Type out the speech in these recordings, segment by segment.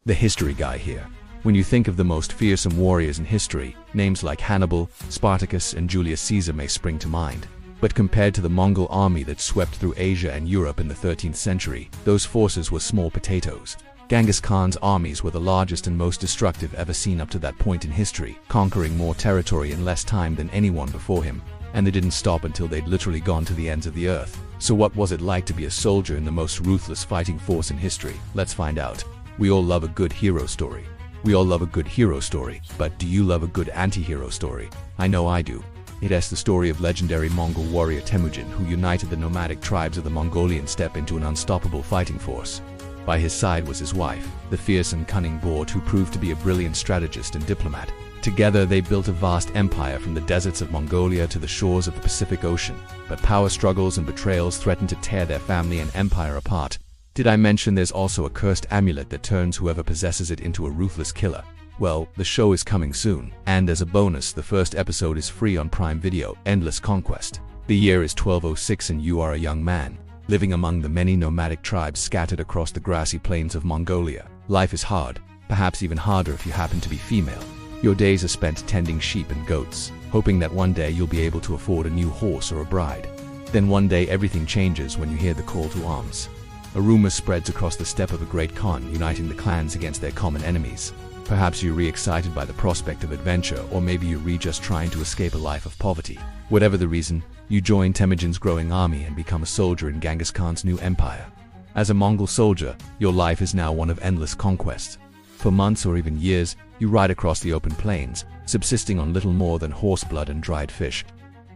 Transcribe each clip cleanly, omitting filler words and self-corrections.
the history guy here. When you think of the most fearsome warriors in history, names like Hannibal, Spartacus, and Julius Caesar may spring to mind. But compared to the Mongol army that swept through Asia and Europe in the 13th century, those forces were small potatoes. Genghis Khan's armies were the largest and most destructive ever seen up to that point in history, conquering more territory in less time than anyone before him. And they didn't stop until they'd literally gone to the ends of the earth. So what was it like to be a soldier in the most ruthless fighting force in history? Let's find out. We all love a good hero story. But do you love a good anti-hero story? I know I do. It is the story of legendary Mongol warrior Temujin, who united the nomadic tribes of the Mongolian steppe into an unstoppable fighting force. By his side was his wife, the fierce and cunning Bord, who proved to be a brilliant strategist and diplomat. Together they built a vast empire from the deserts of Mongolia to the shores of the Pacific Ocean. But power struggles and betrayals threatened to tear their family and empire apart. Did I mention there's also a cursed amulet that turns whoever possesses it into a ruthless killer? Well, the show is coming soon, and as a bonus, the first episode is free on Prime Video, Endless Conquest. The year is 1206 and you are a young man, living among the many nomadic tribes scattered across the grassy plains of Mongolia. Life is hard, perhaps even harder if you happen to be female. Your days are spent tending sheep and goats, hoping that one day you'll be able to afford a new horse or a bride. Then one day everything changes when you hear the call to arms. A rumor spreads across the steppe of a great Khan uniting the clans against their common enemies. Perhaps you're re-excited by the prospect of adventure, or maybe you're just trying to escape a life of poverty. Whatever the reason, you join Temujin's growing army and become a soldier in Genghis Khan's new empire. As a Mongol soldier, your life is now one of endless conquest. For months or even years, you ride across the open plains, subsisting on little more than horse blood and dried fish.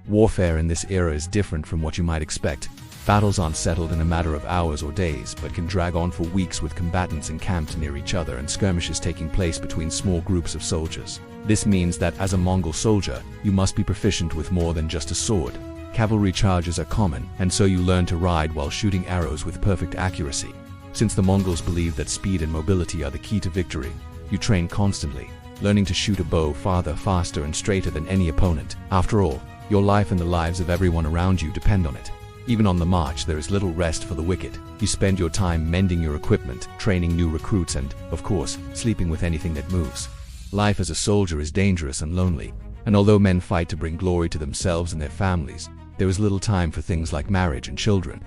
Warfare in this era is different from what you might expect. Battles aren't settled in a matter of hours or days, but can drag on for weeks with combatants encamped near each other and skirmishes taking place between small groups of soldiers. This means that as a Mongol soldier, you must be proficient with more than just a sword. Cavalry charges are common, and so you learn to ride while shooting arrows with perfect accuracy. Since the Mongols believe that speed and mobility are the key to victory, you train constantly, learning to shoot a bow farther, faster, and straighter than any opponent. After all, your life and the lives of everyone around you depend on it. Even on the march, there is little rest for the wicked. You spend your time mending your equipment, training new recruits, and, of course, sleeping with anything that moves. Life as a soldier is dangerous and lonely, and although men fight to bring glory to themselves and their families, there is little time for things like marriage and children.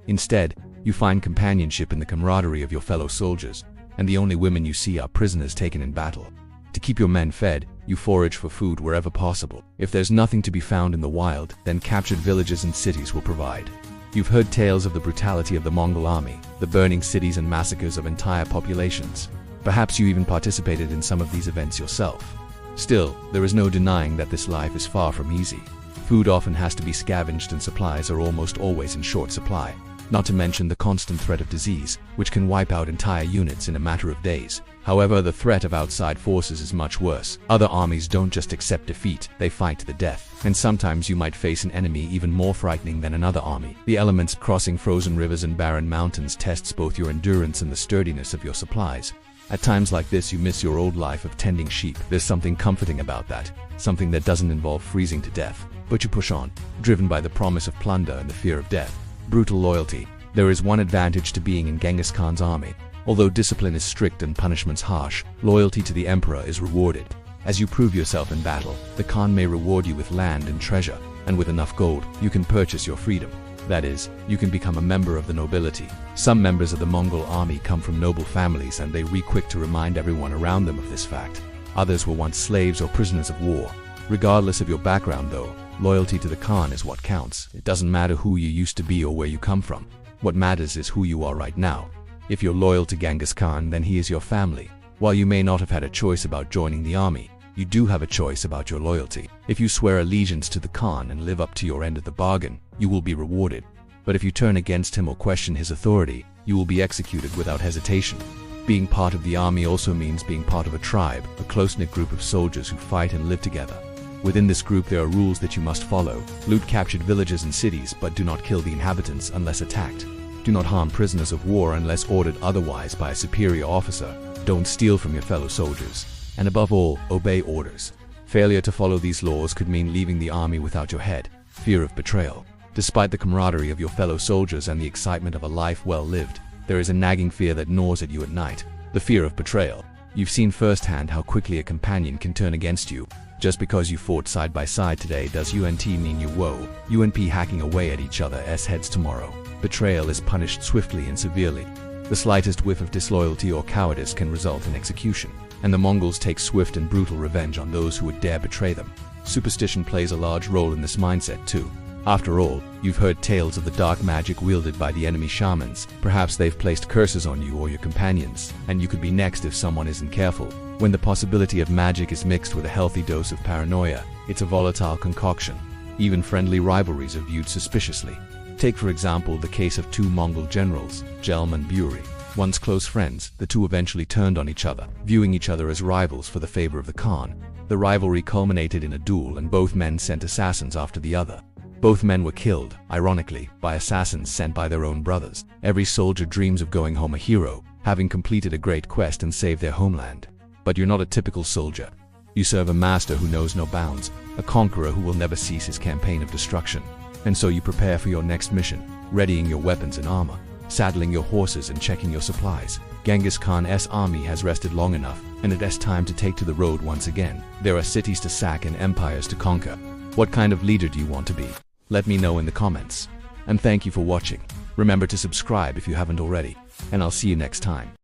Instead, you find companionship in the camaraderie of your fellow soldiers, and the only women you see are prisoners taken in battle. To keep your men fed, you forage for food wherever possible. If there's nothing to be found in the wild, then captured villages and cities will provide. You've heard tales of the brutality of the Mongol army, the burning cities and massacres of entire populations. Perhaps you even participated in some of these events yourself. Still, there is no denying that this life is far from easy. Food often has to be scavenged and supplies are almost always in short supply. Not to mention the constant threat of disease, which can wipe out entire units in a matter of days. However, the threat of outside forces is much worse. Other armies don't just accept defeat, they fight to the death. And sometimes you might face an enemy even more frightening than another army. The elements crossing frozen rivers and barren mountains tests both your endurance and the sturdiness of your supplies. At times like this, you miss your old life of tending sheep. There's something comforting about that, something that doesn't involve freezing to death. But you push on, driven by the promise of plunder and the fear of death. Brutal loyalty. There is one advantage to being in Genghis Khan's army. Although discipline is strict and punishments harsh, loyalty to the emperor is rewarded. As you prove yourself in battle, the Khan may reward you with land and treasure, and with enough gold, you can purchase your freedom. That is, you can become a member of the nobility. Some members of the Mongol army come from noble families, and they are quick to remind everyone around them of this fact. Others were once slaves or prisoners of war. Regardless of your background though, loyalty to the Khan is what counts. It doesn't matter who you used to be or where you come from. What matters is who you are right now. If you're loyal to Genghis Khan, then he is your family. While you may not have had a choice about joining the army, you do have a choice about your loyalty. If you swear allegiance to the Khan and live up to your end of the bargain, you will be rewarded. But if you turn against him or question his authority, you will be executed without hesitation. Being part of the army also means being part of a tribe, a close-knit group of soldiers who fight and live together. Within this group there are rules that you must follow. Loot captured villages and cities, but do not kill the inhabitants unless attacked. Do not harm prisoners of war unless ordered otherwise by a superior officer. Don't steal from your fellow soldiers. And above all, obey orders. Failure to follow these laws could mean leaving the army without your head. Fear of betrayal. Despite the camaraderie of your fellow soldiers and the excitement of a life well lived, there is a nagging fear that gnaws at you at night. The fear of betrayal. You've seen firsthand how quickly a companion can turn against you. Just because you fought side by side today does UNT mean you woe, UNP hacking away at each other's heads tomorrow. Betrayal is punished swiftly and severely. The slightest whiff of disloyalty or cowardice can result in execution, and the Mongols take swift and brutal revenge on those who would dare betray them. Superstition plays a large role in this mindset too. After all, you've heard tales of the dark magic wielded by the enemy shamans. Perhaps they've placed curses on you or your companions, and you could be next if someone isn't careful. When the possibility of magic is mixed with a healthy dose of paranoia, it's a volatile concoction. Even friendly rivalries are viewed suspiciously. Take for example the case of two Mongol generals, Jelm and Buri. Once close friends, the two eventually turned on each other, viewing each other as rivals for the favor of the Khan. The rivalry culminated in a duel and both men sent assassins after the other. Both men were killed, ironically, by assassins sent by their own brothers. Every soldier dreams of going home a hero, having completed a great quest and saved their homeland. But you're not a typical soldier. You serve a master who knows no bounds, a conqueror who will never cease his campaign of destruction. And so you prepare for your next mission, readying your weapons and armor, saddling your horses and checking your supplies. Genghis Khan's army has rested long enough, and it is time to take to the road once again. There are cities to sack and empires to conquer. What kind of leader do you want to be? Let me know in the comments. And thank you for watching. Remember to subscribe if you haven't already, and I'll see you next time.